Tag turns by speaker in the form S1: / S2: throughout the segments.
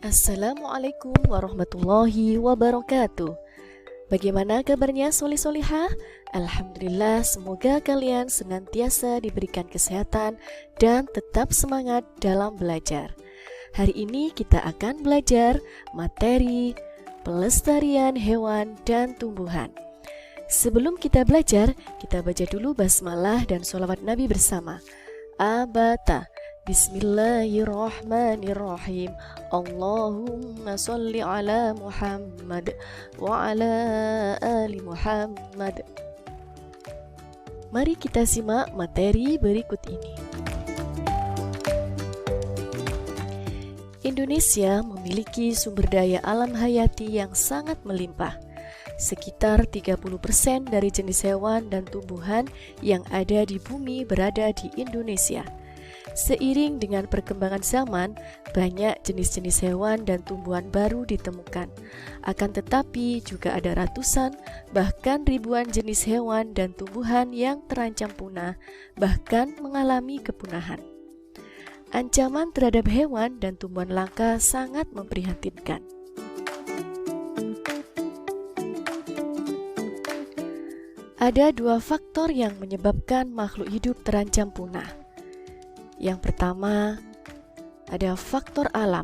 S1: Assalamualaikum warahmatullahi wabarakatuh. Bagaimana kabarnya solih-solihah? Alhamdulillah, semoga kalian senantiasa diberikan kesehatan dan tetap semangat dalam belajar. Hari ini kita akan belajar materi pelestarian hewan dan tumbuhan. Sebelum kita belajar, kita baca dulu basmalah dan sholawat Nabi bersama. Abata. Bismillahirrahmanirrahim. Allahumma sholli ala Muhammad wa ala ali Muhammad. Mari kita simak materi berikut ini. Indonesia memiliki sumber daya alam hayati yang sangat melimpah. Sekitar 30% dari jenis hewan dan tumbuhan yang ada di bumi berada di Indonesia. Seiring dengan perkembangan zaman, banyak jenis-jenis hewan dan tumbuhan baru ditemukan. Akan tetapi juga ada ratusan, bahkan ribuan jenis hewan dan tumbuhan yang terancam punah, bahkan mengalami kepunahan. Ancaman terhadap hewan dan tumbuhan langka sangat memprihatinkan. Ada dua faktor yang menyebabkan makhluk hidup terancam punah. Yang pertama, ada faktor alam.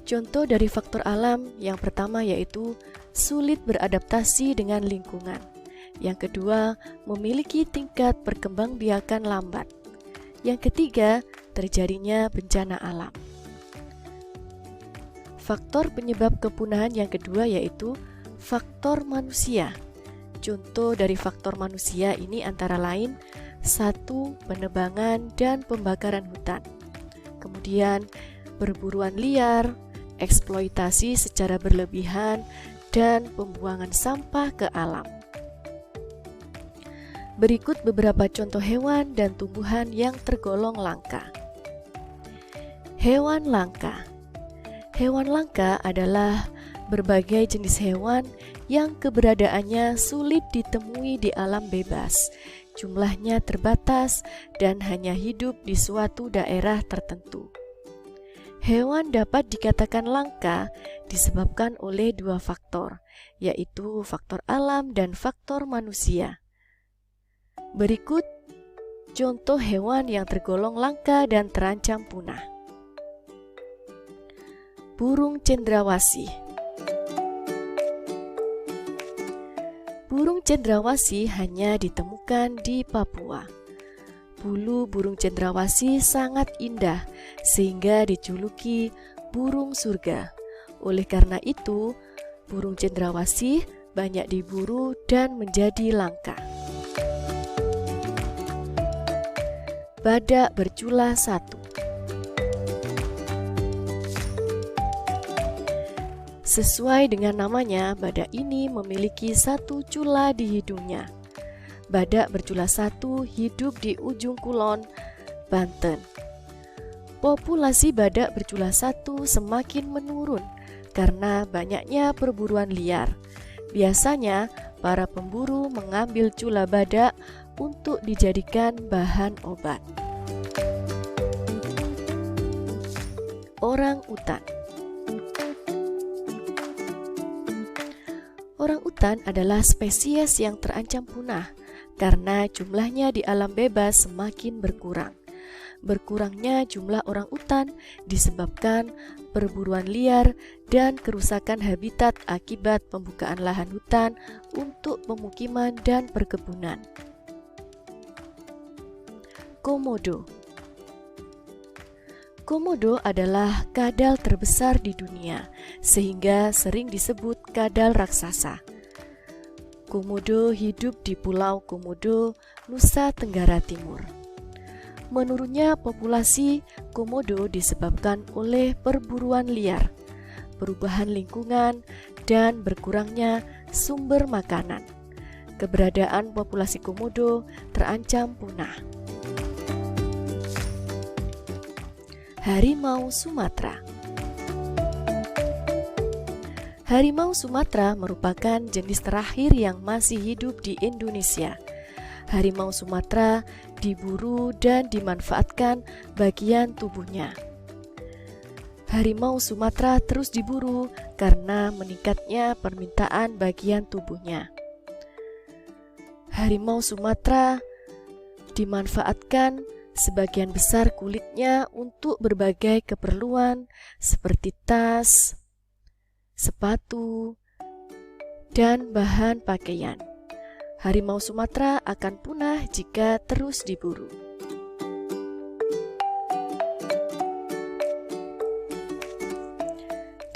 S1: Contoh dari faktor alam yang pertama yaitu sulit beradaptasi dengan lingkungan. Yang kedua, memiliki tingkat perkembangbiakan lambat. Yang ketiga, terjadinya bencana alam. Faktor penyebab kepunahan yang kedua yaitu faktor manusia. Contoh dari faktor manusia ini antara lain 1. Penebangan dan pembakaran hutan. Kemudian perburuan liar, eksploitasi secara berlebihan, dan pembuangan sampah ke alam. Berikut beberapa contoh hewan dan tumbuhan yang tergolong langka. Hewan langka. Hewan langka adalah berbagai jenis hewan yang keberadaannya sulit ditemui di alam bebas. Jumlahnya terbatas dan hanya hidup di suatu daerah tertentu. Hewan dapat dikatakan langka disebabkan oleh dua faktor, yaitu faktor alam dan faktor manusia. Berikut contoh hewan yang tergolong langka dan terancam punah. Burung cendrawasih. Burung cendrawasih hanya ditemukan di Papua. Bulu burung cendrawasih sangat indah sehingga dijuluki burung surga. Oleh karena itu, burung cendrawasih banyak diburu dan menjadi langka. Badak bercula satu. Sesuai dengan namanya, badak ini memiliki satu cula di hidungnya. Badak bercula satu hidup di ujung Kulon, Banten. Populasi badak bercula satu semakin menurun karena banyaknya perburuan liar. Biasanya, para pemburu mengambil cula badak untuk dijadikan bahan obat. Orang utan. Orang utan adalah spesies yang terancam punah karena jumlahnya di alam bebas semakin berkurang. Berkurangnya jumlah orang utan disebabkan perburuan liar dan kerusakan habitat akibat pembukaan lahan hutan untuk pemukiman dan perkebunan. Komodo. Komodo adalah kadal terbesar di dunia, sehingga sering disebut kadal raksasa. Komodo hidup di Pulau Komodo, Nusa Tenggara Timur. Menurunnya populasi komodo disebabkan oleh perburuan liar, perubahan lingkungan, dan berkurangnya sumber makanan. Keberadaan populasi komodo terancam punah. Harimau Sumatera. Harimau Sumatera merupakan jenis terakhir yang masih hidup di Indonesia. Harimau Sumatera diburu dan dimanfaatkan bagian tubuhnya. Harimau Sumatera terus diburu karena meningkatnya permintaan bagian tubuhnya. Harimau Sumatera dimanfaatkan sebagian besar kulitnya untuk berbagai keperluan seperti tas, sepatu, dan bahan pakaian. Harimau Sumatera akan punah jika terus diburu.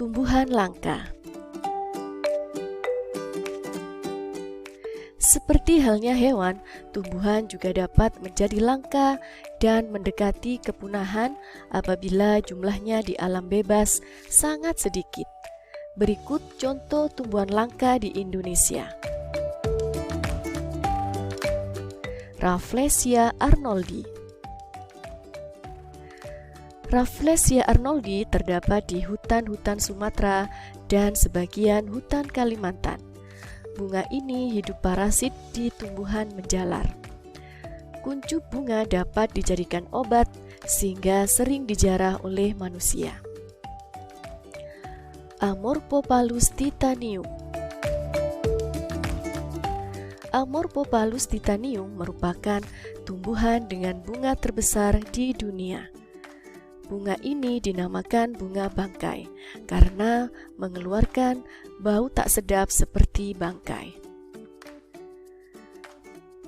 S1: Tumbuhan langka. Seperti halnya hewan, tumbuhan juga dapat menjadi langka dan mendekati kepunahan apabila jumlahnya di alam bebas sangat sedikit. Berikut contoh tumbuhan langka di Indonesia. Rafflesia arnoldi. Rafflesia arnoldi terdapat di hutan-hutan Sumatera dan sebagian hutan Kalimantan. Bunga ini hidup parasit di tumbuhan menjalar. Kuncup bunga dapat dijadikan obat sehingga sering dijarah oleh manusia. Amorphopalus titanium. Amorphopalus titanium merupakan tumbuhan dengan bunga terbesar di dunia. Bunga ini dinamakan bunga bangkai karena mengeluarkan bau tak sedap seperti bangkai.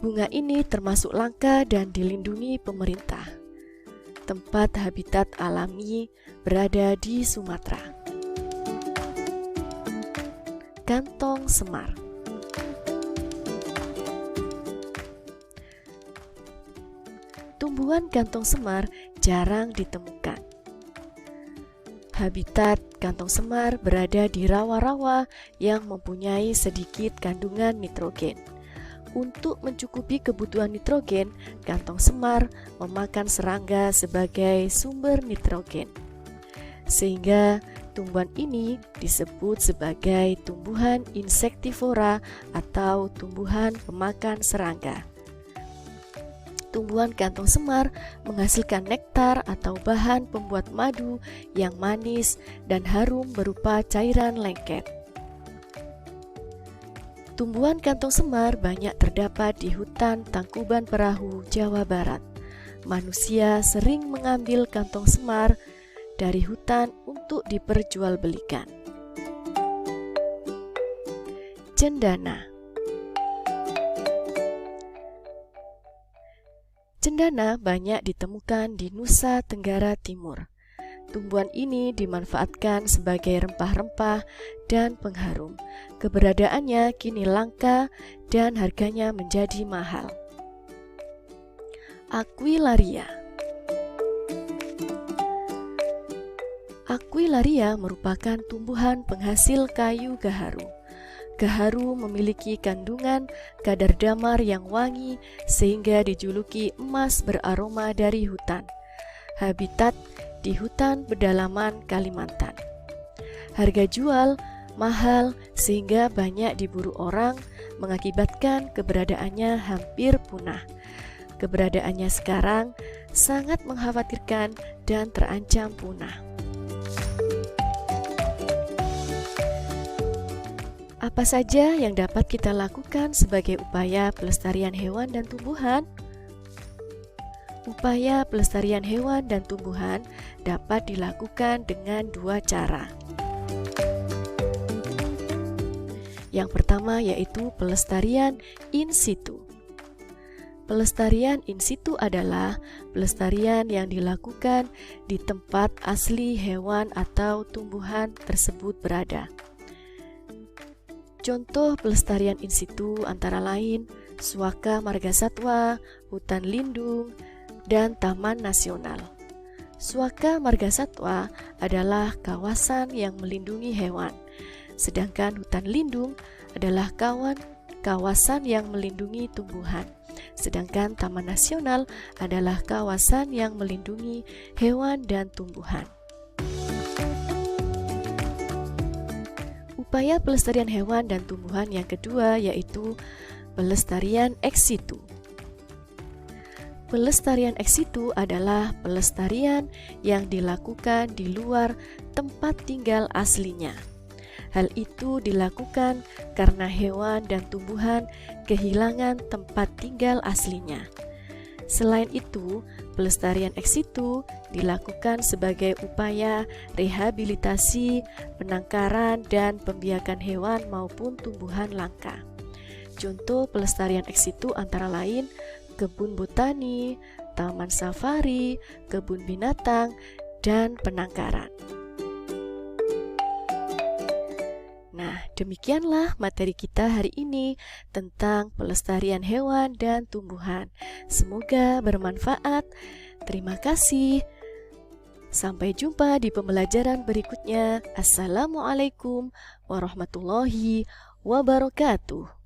S1: Bunga ini termasuk langka dan dilindungi pemerintah. Tempat habitat alami berada di Sumatera. Kantong semar. Tumbuhan kantong semar jarang ditemukan. Habitat kantong semar berada di rawa-rawa yang mempunyai sedikit kandungan nitrogen. Untuk mencukupi kebutuhan nitrogen, kantong semar memakan serangga sebagai sumber nitrogen. Sehingga tumbuhan ini disebut sebagai tumbuhan insektivora atau tumbuhan pemakan serangga. Tumbuhan kantong semar menghasilkan nektar atau bahan pembuat madu yang manis dan harum berupa cairan lengket. Tumbuhan kantong semar banyak terdapat di hutan Tangkuban Perahu, Jawa Barat. Manusia sering mengambil kantong semar dari hutan untuk diperjualbelikan. Cendana. Cendana banyak ditemukan di Nusa Tenggara Timur. Tumbuhan ini dimanfaatkan sebagai rempah-rempah dan pengharum. Keberadaannya kini langka dan harganya menjadi mahal. Aquilaria. Aquilaria merupakan tumbuhan penghasil kayu gaharu. Gaharu memiliki kandungan kadar damar yang wangi sehingga dijuluki emas beraroma dari hutan. Habitat di hutan pedalaman Kalimantan. Harga jual mahal sehingga banyak diburu orang, mengakibatkan keberadaannya hampir punah. Keberadaannya sekarang sangat mengkhawatirkan dan terancam punah. Apa saja yang dapat kita lakukan sebagai upaya pelestarian hewan dan tumbuhan? Upaya pelestarian hewan dan tumbuhan dapat dilakukan dengan dua cara. Yang pertama yaitu pelestarian in situ. Pelestarian in situ adalah pelestarian yang dilakukan di tempat asli hewan atau tumbuhan tersebut berada. Contoh pelestarian in situ antara lain Suaka Margasatwa, hutan lindung, dan taman nasional. Suaka Margasatwa adalah kawasan yang melindungi hewan, sedangkan hutan lindung adalah kawasan yang melindungi tumbuhan, sedangkan taman nasional adalah kawasan yang melindungi hewan dan tumbuhan. Upaya pelestarian hewan dan tumbuhan yang kedua yaitu pelestarian ex situ. Pelestarian ex situ adalah pelestarian yang dilakukan di luar tempat tinggal aslinya. Hal itu dilakukan karena hewan dan tumbuhan kehilangan tempat tinggal aslinya. Selain itu, pelestarian ex situ dilakukan sebagai upaya rehabilitasi, penangkaran, dan pembiakan hewan maupun tumbuhan langka. Contoh pelestarian ex situ antara lain kebun botani, taman safari, kebun binatang, dan penangkaran. Nah, demikianlah materi kita hari ini tentang pelestarian hewan dan tumbuhan. Semoga bermanfaat. Terima kasih. Sampai jumpa di pembelajaran berikutnya. Assalamualaikum warahmatullahi wabarakatuh.